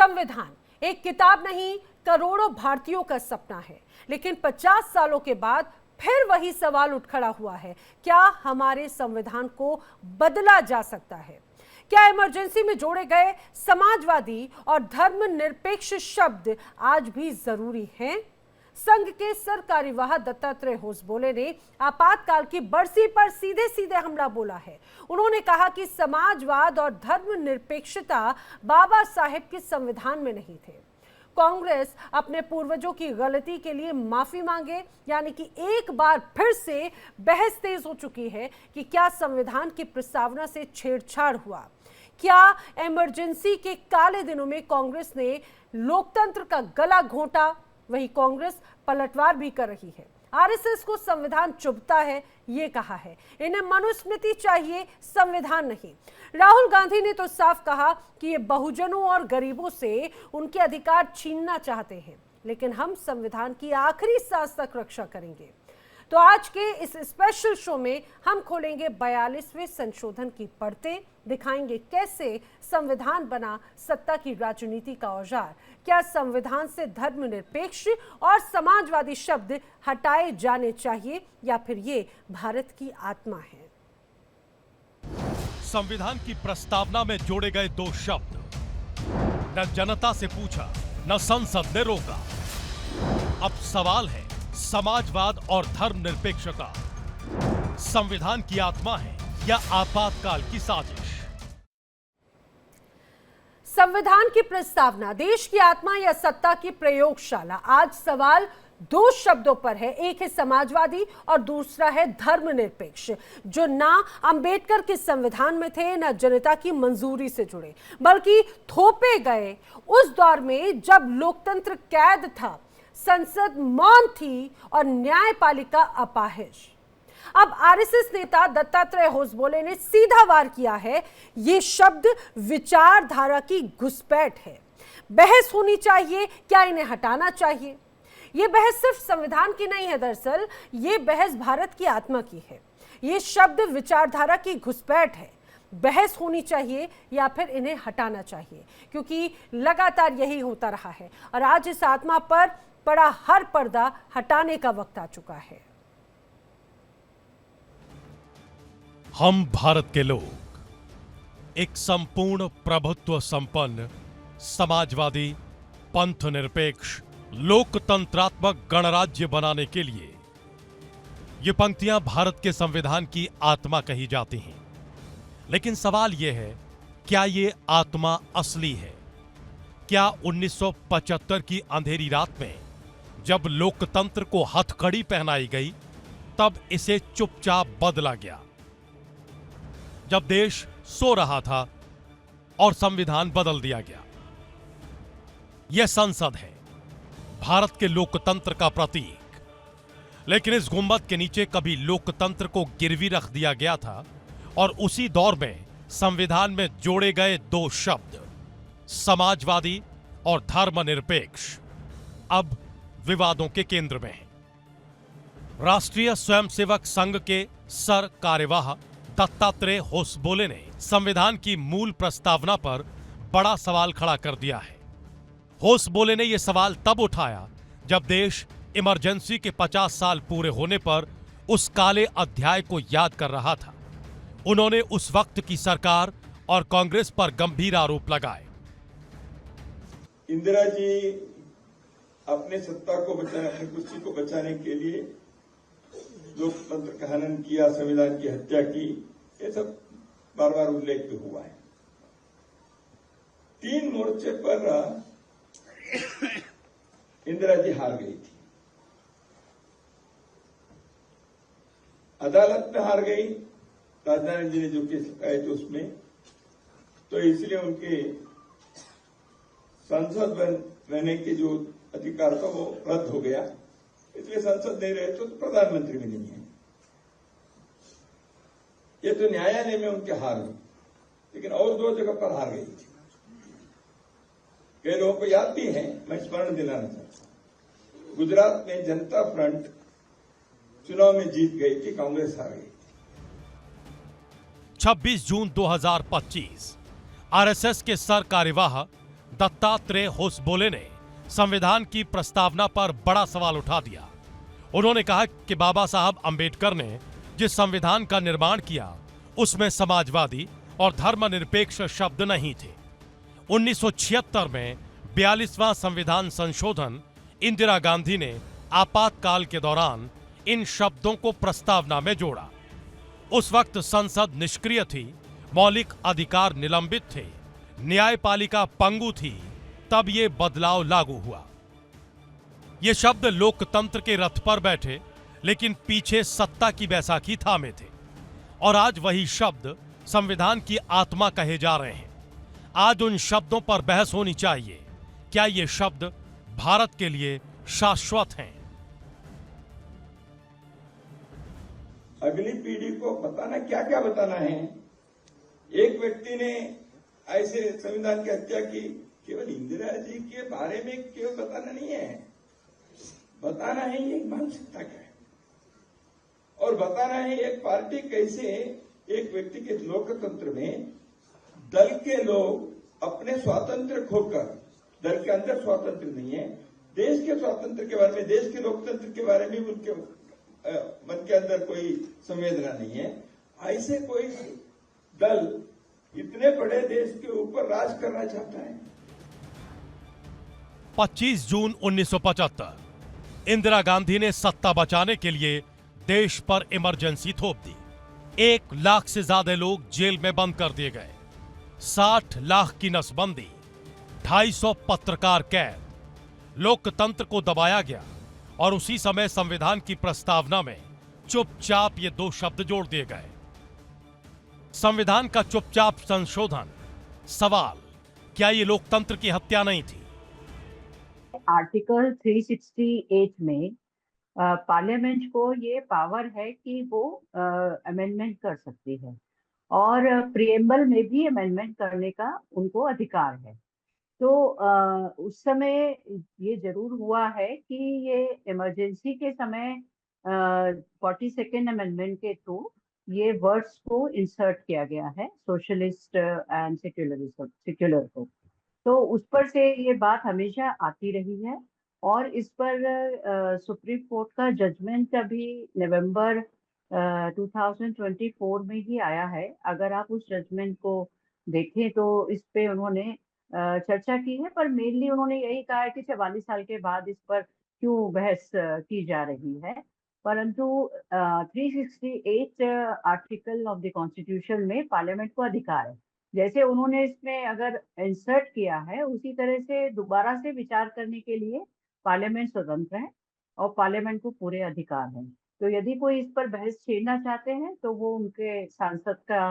संविधान एक किताब नहीं, करोड़ों भारतीयों का सपना है। लेकिन 50 सालों के बाद फिर वही सवाल उठ खड़ा हुआ है, क्या हमारे संविधान को बदला जा सकता है? क्या इमरजेंसी में जोड़े गए समाजवादी और धर्मनिरपेक्ष शब्द आज भी जरूरी हैं? संघ के सरकार्यवाह दत्तात्रेय होसबोले ने आपातकाल की बरसी पर सीधे सीधे हमला बोला है। उन्होंने कहा कि समाजवाद और धर्मनिरपेक्षता बाबा साहेब के संविधान में नहीं थे। कांग्रेस अपने पूर्वजों की गलती के लिए माफी मांगे, यानी कि एक बार फिर से बहस तेज हो चुकी है कि क्या संविधान की प्रस्तावना से छेड़छाड़ हुआ। क्या इमरजेंसी के काले दिनों में कांग्रेस ने लोकतंत्र का गला घोंटा? वही कांग्रेस पलटवार भी कर रही है। आरएसएस को संविधान चुभता है, ये कहा है। इन्हें मनुस्मृति चाहिए, संविधान नहीं। राहुल गांधी ने तो साफ कहा कि ये बहुजनों और गरीबों से उनके अधिकार छीनना चाहते हैं, लेकिन हम संविधान की आखिरी सांस तक रक्षा करेंगे। तो आज के इस स्पेशल शो में हम खोलेंगे 42वें संशोधन की पढ़ते, दिखाएंगे कैसे संविधान बना सत्ता की राजनीति का औजार। क्या संविधान से धर्मनिरपेक्ष और समाजवादी शब्द हटाए जाने चाहिए या फिर ये भारत की आत्मा है? संविधान की प्रस्तावना में जोड़े गए दो शब्द, न जनता से पूछा न संसद ने रोका। अब सवाल है, समाजवाद और धर्मनिरपेक्षता संविधान की आत्मा है या आपातकाल की साजिश? संविधान की प्रस्तावना देश की आत्मा या सत्ता की प्रयोगशाला? आज सवाल दो शब्दों पर है, एक है समाजवादी और दूसरा है धर्मनिरपेक्ष, जो ना अंबेडकर के संविधान में थे ना जनता की मंजूरी से जुड़े, बल्कि थोपे गए उस दौर में जब लोकतंत्र कैद था, संसद मौन थी और न्यायपालिका अपाहिज। अब आरएसएस नेता दत्तात्रेय होसबोले ने सीधा वार किया है, ये शब्द विचारधारा की घुसपैठ है। बहस होनी चाहिए, क्या इन्हें हटाना चाहिए? ये बहस सिर्फ संविधान की नहीं है, दरअसल ये बहस भारत की आत्मा की है। ये शब्द विचारधारा की घुसपैठ है। बहस होनी चाहिए या फिर इन्हें हटाना चाहिए, क्योंकि लगातार यही होता रहा है और आज इस आत्मा पर पड़ा हर पर्दा हटाने का वक्त आ चुका है। हम भारत के लोग एक संपूर्ण प्रभुत्व संपन्न समाजवादी पंथ निरपेक्ष लोकतंत्रात्मक गणराज्य बनाने के लिए, ये पंक्तियां भारत के संविधान की आत्मा कही जाती हैं। लेकिन सवाल यह है, क्या ये आत्मा असली है? क्या 1975 की अंधेरी रात में जब लोकतंत्र को हथकड़ी पहनाई गई, तब इसे चुपचाप बदला गया? जब देश सो रहा था और संविधान बदल दिया गया। यह संसद है, भारत के लोकतंत्र का प्रतीक। लेकिन इस गुंबद के नीचे कभी लोकतंत्र को गिरवी रख दिया गया था और उसी दौर में संविधान में जोड़े गए दो शब्द, समाजवादी और धर्मनिरपेक्ष, अब विवादों के केंद्र में है। राष्ट्रीय स्वयंसेवक संघ के सर कार्यवाह दत्तात्रेय होसबोले ने संविधान की मूल प्रस्तावना पर बड़ा सवाल खड़ा कर दिया है। होसबोले ने यह सवाल तब उठाया जब देश इमरजेंसी के 50 साल पूरे होने पर उस काले अध्याय को याद कर रहा था। उन्होंने उस वक्त की सरकार और कांग्रेस पर गंभीर आरोप लगाए। इंदिरा जी अपने सत्ता को बचाने, अपनी कुर्सी को बचाने के लिए लोकतंत्र का हनन किया, संविधान की हत्या की, ये सब बार बार उल्लेख भी हुआ है। 3 मोर्चे पर इंदिरा जी हार गई थी। अदालत में हार गई, राजनारायण जी ने जो केस लगाए थे उसमें, तो इसलिए उनके संसद रहने के जो अधिकार था वो रद्द हो गया, इसलिए संसद नहीं रहे तो प्रधानमंत्री भी नहीं है। ये तो न्यायालय में उनके हार हुई, लेकिन और 2 जगह पर हार गई थी। कई लोगों को याद भी है, मैं स्मरण दिलाना चाहता हूं। गुजरात में जनता फ्रंट चुनाव में जीत गई थी, कांग्रेस हार गई। 26 जून 2025 आरएसएस के सर कार्यवाह दत्तात्रेय होसबोले ने संविधान की प्रस्तावना पर बड़ा सवाल उठा दिया। उन्होंने कहा कि बाबा साहब अंबेडकर ने जिस संविधान का निर्माण किया उसमें समाजवादी और धर्मनिरपेक्ष शब्द नहीं थे। 1976 में 42वां संविधान संशोधन इंदिरा गांधी ने आपातकाल के दौरान इन शब्दों को प्रस्तावना में जोड़ा। उस वक्त संसद निष्क्रिय थी, मौलिक अधिकार निलंबित थे, न्यायपालिका पंगु थी, तब ये बदलाव लागू हुआ। ये शब्द लोकतंत्र के रथ पर बैठे, लेकिन पीछे सत्ता की बैसाखी थामे थे। और आज वही शब्द संविधान की आत्मा कहे जा रहे हैं। आज उन शब्दों पर बहस होनी चाहिए। क्या ये शब्द भारत के लिए शाश्वत हैं? अगली पीढ़ी को बताना क्या क्या बताना है। एक व्यक्ति ने ऐसे संविधान की हत्या की, केवल इंदिरा जी के बारे में केवल बताना नहीं है, बताना है ये मानसिकता क्या है, और बताना है एक पार्टी कैसे एक व्यक्ति के लोकतंत्र में दल के लोग अपने स्वातंत्र खोकर, दल के अंदर स्वातंत्र नहीं है, देश के स्वातंत्र के बारे में, देश के लोकतंत्र के बारे में उनके मन के अंदर कोई संवेदना नहीं है। ऐसे कोई दल इतने बड़े देश के ऊपर राज करना चाहता है। 25 जून 1975 इंदिरा गांधी ने सत्ता बचाने के लिए देश पर इमरजेंसी थोप दी। 1 लाख से ज्यादा लोग जेल में बंद कर दिए गए, 60 लाख की नसबंदी, 250 पत्रकार कैद, लोकतंत्र को दबाया गया। और उसी समय संविधान की प्रस्तावना में चुपचाप ये 2 शब्द जोड़ दिए गए। संविधान का चुपचाप संशोधन। सवाल, क्या ये लोकतंत्र की हत्या नहीं थी? आर्टिकल 368 में पार्लियामेंट को ये पावर है कि वो अमेंडमेंट कर सकती है, और प्रिएम्बल में भी अमेंडमेंट करने का उनको अधिकार है। तो उस समय ये जरूर हुआ है कि ये इमरजेंसी के समय 42nd अमेंडमेंट के थ्रू ये वर्ड्स को इंसर्ट किया गया है, सोशलिस्ट एंड सेक्युलर को। तो उस पर से ये बात हमेशा आती रही है, और इस पर सुप्रीम कोर्ट का जजमेंट अभी नवंबर 2024 में ही आया है। अगर आप उस जजमेंट को देखें तो इस पे उन्होंने चर्चा की है, पर मेनली उन्होंने यही कहा है कि 44 साल के बाद इस पर क्यों बहस की जा रही है। परंतु 368 आर्टिकल ऑफ द कॉन्स्टिट्यूशन में पार्लियामेंट को अधिकार है। जैसे उन्होंने इसमें अगर इंसर्ट किया है, उसी तरह से दोबारा से विचार करने के लिए पार्लियामेंट स्वतंत्र है और पार्लियामेंट को पूरे अधिकार हैं। तो यदि कोई इस पर बहस छेड़ना चाहते हैं तो वो उनके सांसद का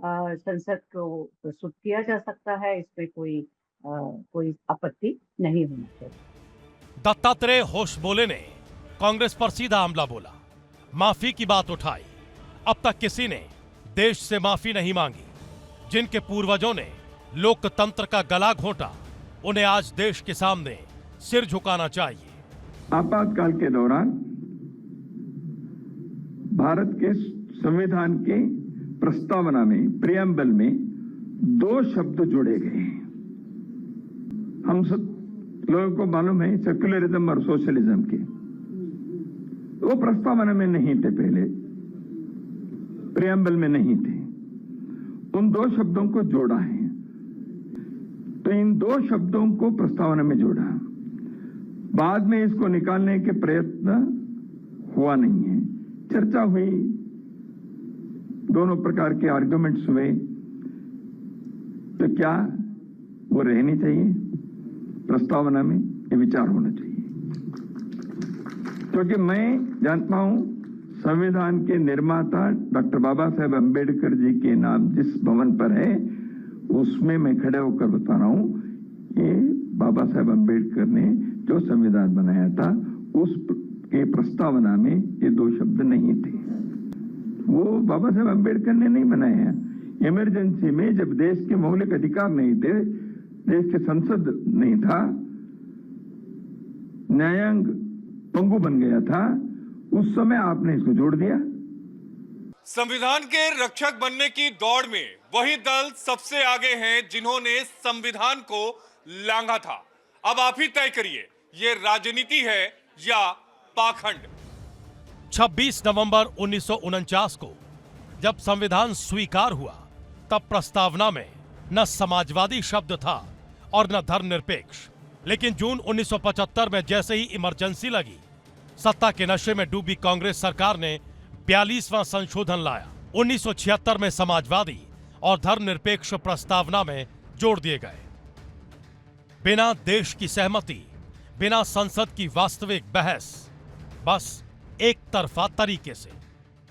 संसद को प्रस्तुत किया जा सकता है। इसमें कोई आपत्ति नहीं होनी चाहिए। दत्तात्रेय होसबोले ने कांग्रेस पर सीधा हमला बोला, माफी की बात उठाई। अब तक किसी ने देश से माफी नहीं मांगी। जिनके पूर्वजों ने लोकतंत्र का गला घोंटा, उन्हें आज देश के सामने सिर झुकाना चाहिए। आपातकाल के दौरान भारत के संविधान के प्रस्तावना में, प्रियम्बल में 2 शब्द जोड़े गए। हम सब लोगों को मालूम है सेक्युलरिज्म और सोशलिज्म के, वो प्रस्तावना में नहीं थे, पहले प्रियम्बल में नहीं थे। उन 2 शब्दों को जोड़ा है। तो इन 2 शब्दों को प्रस्तावना में जोड़ा, बाद में इसको निकालने के प्रयत्न हुआ नहीं है। चर्चा हुई, दोनों प्रकार के आर्गुमेंट्स हुए, तो क्या वो रहनी चाहिए प्रस्तावना में? ये विचार होना चाहिए। क्योंकि मैं जानता हूं संविधान के निर्माता डॉक्टर बाबा साहेब अम्बेडकर जी के नाम जिस भवन पर है, उसमें मैं खड़े होकर बता रहा हूं, ये बाबा साहेब अम्बेडकर ने जो संविधान बनाया था उस के प्रस्तावना में ये 2 शब्द नहीं थे। वो बाबा साहेब अम्बेडकर ने नहीं बनाया। इमरजेंसी में जब देश के मौलिक अधिकार नहीं थे, देश के संसद नहीं था, न्यायांग पंगु बन गया था, उस समय आपने इसको जोड़ दिया। संविधान के रक्षक बनने की दौड़ में वही दल सबसे आगे हैं जिन्होंने संविधान को लांघा था। अब आप ही तय करिए, ये राजनीति है या पाखंड। 26 नवंबर 1949 को जब संविधान स्वीकार हुआ, तब प्रस्तावना में न समाजवादी शब्द था और न धर्मनिरपेक्ष। लेकिन जून 1975 में जैसे ही इमरजेंसी लगी, सत्ता के नशे में डूबी कांग्रेस सरकार ने 42वां संशोधन लाया। 1976 में समाजवादी और धर्मनिरपेक्ष प्रस्तावना में जोड़ दिए गए। बिना देश की सहमति, बिना संसद की वास्तविक बहस, बस एक तरफा तरीके से।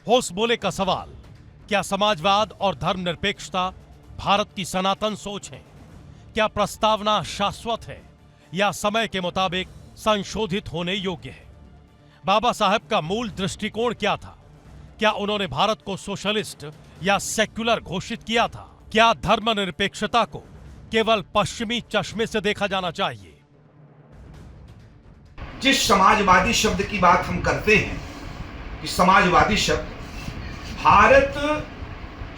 होश बोले का सवाल, क्या समाजवाद और धर्मनिरपेक्षता भारत की सनातन सोच है? क्या प्रस्तावना शाश्वत है या समय के मुताबिक संशोधित होने योग्य है? बाबा साहब का मूल दृष्टिकोण क्या था? क्या उन्होंने भारत को सोशलिस्ट या सेक्युलर घोषित किया था? क्या धर्मनिरपेक्षता को केवल पश्चिमी चश्मे से देखा जाना चाहिए? जिस समाजवादी शब्द की बात हम करते हैं कि समाजवादी शब्द, भारत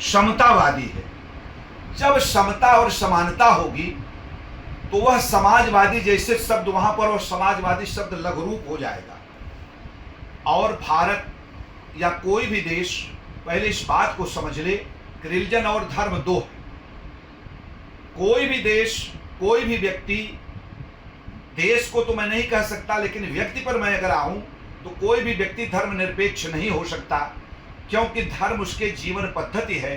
समतावादी है। जब समता और समानता होगी तो वह समाजवादी जैसे शब्द वहां पर वह समाजवादी शब्द लघुरूप हो जाएगा। और भारत या कोई भी देश पहले इस बात को समझ ले कि रिलीजन और धर्म दो है। कोई भी देश, कोई भी व्यक्ति, देश को तो मैं नहीं कह सकता, लेकिन व्यक्ति पर मैं अगर आऊं तो कोई भी व्यक्ति धर्मनिरपेक्ष नहीं हो सकता, क्योंकि धर्म उसके जीवन पद्धति है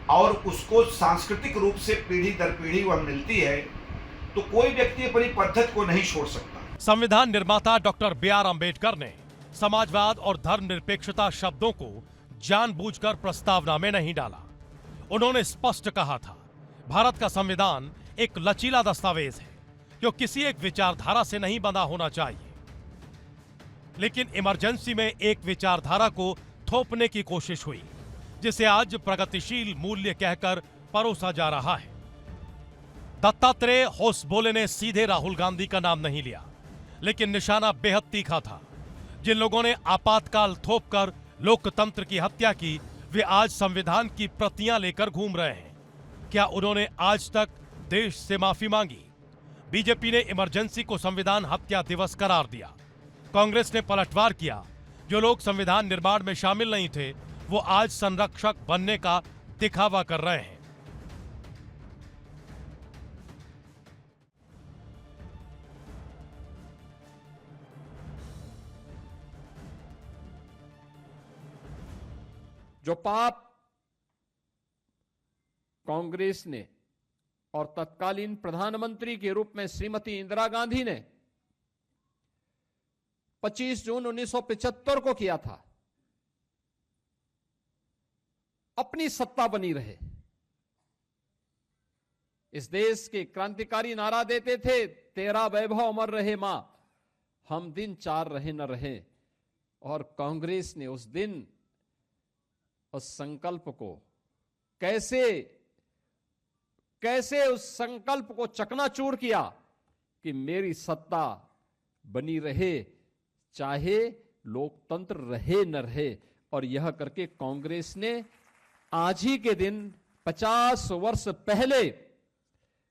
और उसको सांस्कृतिक रूप से पीढ़ी दर पीढ़ी वह मिलती है, तो कोई व्यक्ति अपनी पद्धति को नहीं छोड़ सकता। संविधान निर्माता डॉक्टर B.R. अम्बेडकर ने समाजवाद और धर्मनिरपेक्षता शब्दों को जानबूझकर प्रस्तावना में नहीं डाला। उन्होंने स्पष्ट कहा था, भारत का संविधान एक लचीला दस्तावेज है जो किसी एक विचारधारा से नहीं बंधा होना चाहिए। लेकिन इमरजेंसी में एक विचारधारा को थोपने की कोशिश हुई, जिसे आज प्रगतिशील मूल्य कहकर परोसा जा रहा है। दत्तात्रेय होसबोले ने सीधे राहुल गांधी का नाम नहीं लिया, लेकिन निशाना बेहद तीखा था। जिन लोगों ने आपातकाल थोपकर लोकतंत्र की हत्या की, वे आज संविधान की प्रतियां लेकर घूम रहे हैं। क्या उन्होंने आज तक देश से माफी मांगी? बीजेपी ने इमरजेंसी को संविधान हत्या दिवस करार दिया। कांग्रेस ने पलटवार किया। जो लोग संविधान निर्माण में शामिल नहीं थे, वो आज संरक्षक बनने का दिखावा कर रहे हैं। जो पाप कांग्रेस ने और तत्कालीन प्रधानमंत्री के रूप में श्रीमती इंदिरा गांधी ने 25 जून 1975 को किया था, अपनी सत्ता बनी रहे। इस देश के क्रांतिकारी नारा देते थे, तेरा वैभव अमर रहे मां, हम दिन चार रहे न रहे। और कांग्रेस ने उस दिन उस संकल्प को कैसे उस संकल्प को चकनाचूर किया कि मेरी सत्ता बनी रहे, चाहे लोकतंत्र रहे न रहे। और यह करके कांग्रेस ने आज ही के दिन 50 वर्ष पहले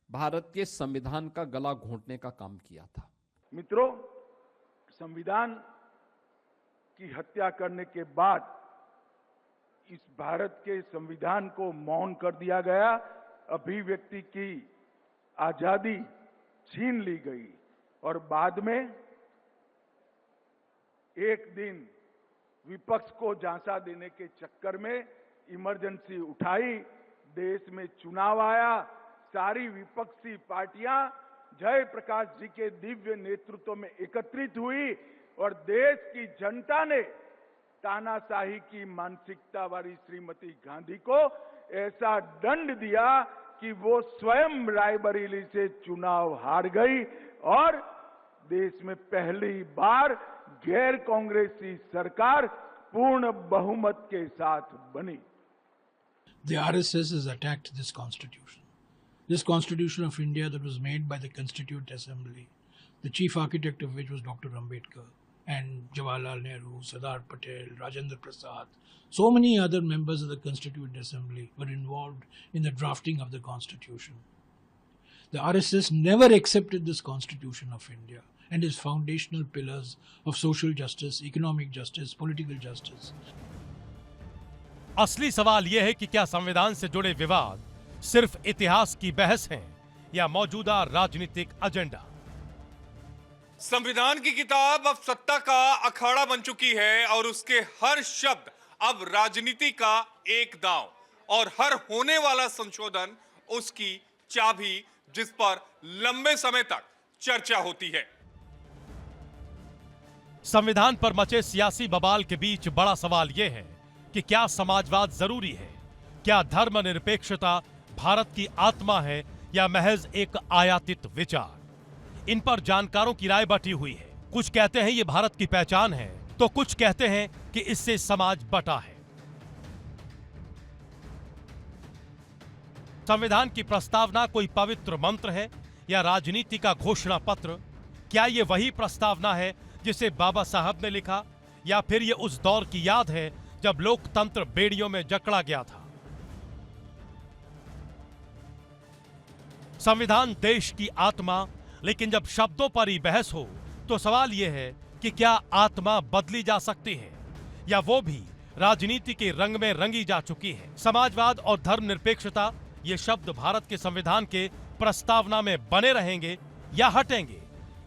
भारत के संविधान का गला घोंटने का काम किया था। मित्रों, संविधान की हत्या करने के बाद इस भारत के संविधान को मौन कर दिया गया, अभिव्यक्ति की आजादी छीन ली गई और बाद में एक दिन विपक्ष को झांसा देने के चक्कर में इमरजेंसी उठाई, देश में चुनाव आया, सारी विपक्षी पार्टियां जयप्रकाश जी के दिव्य नेतृत्व में एकत्रित हुई और देश की जनता ने तानाशाही की मानसिकता वाली श्रीमती गांधी को ऐसा दंड दिया कि वो स्वयं रायबरेली से चुनाव हार गई और देश में पहली बार गैर कांग्रेसी सरकार पूर्ण बहुमत के साथ बनी। The RSS has attacked this constitution. This constitution of India that was made by the Constituent Assembly, the chief architect of which was Dr. Ambedkar and Jawaharlal Nehru, Sardar Patel, Rajendra Prasad. So many other members of the Constituent Assembly were involved in the drafting of the constitution. The RSS never accepted this Constitution of India and its foundational pillars of social justice, economic justice, political justice. असली सवाल यह है कि क्या संविधान से जुड़े विवाद सिर्फ इतिहास की बहस हैं या मौजूदा राजनीतिक एजेंडा। संविधान की किताब अब सत्ता का अखाड़ा बन चुकी है और उसके हर शब्द अब राजनीति का एक दांव और हर होने वाला संशोधन उसकी चाबी, जिस पर लंबे समय तक चर्चा होती है। संविधान पर मचे सियासी बवाल के बीच बड़ा सवाल यह है कि क्या समाजवाद जरूरी है? क्या धर्मनिरपेक्षता भारत की आत्मा है या महज एक आयातित विचार? इन पर जानकारों की राय बटी हुई है। कुछ कहते हैं ये भारत की पहचान है, तो कुछ कहते हैं कि इससे समाज बटा है। संविधान की प्रस्तावना कोई पवित्र मंत्र है या राजनीति का घोषणा पत्र? क्या ये वही प्रस्तावना है जिसे बाबा साहब ने लिखा, या फिर ये उस दौर की याद है जब लोकतंत्र बेड़ियों में जकड़ा गया था? संविधान देश की आत्मा, लेकिन जब शब्दों पर ही बहस हो तो सवाल यह है कि क्या आत्मा बदली जा सकती है या वो भी राजनीति के रंग में रंगी जा चुकी है? समाजवाद और धर्मनिरपेक्षता ये शब्द भारत के संविधान के प्रस्तावना में बने रहेंगे या हटेंगे?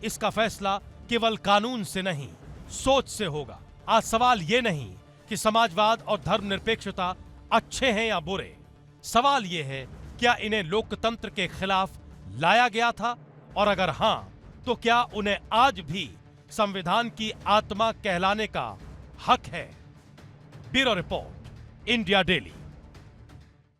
इसका फैसला केवल कानून से नहीं, सोच से होगा। आज सवाल ये नहीं कि समाजवाद और धर्मनिरपेक्षता अच्छे हैं या बुरे। सवाल ये है, क्या इन्हें लोकतंत्र के खिलाफ लाया गया था, और अगर हां, तो क्या उन्हें आज भी संविधान की आत्मा कहलाने का हक है? Bureau report, India daily.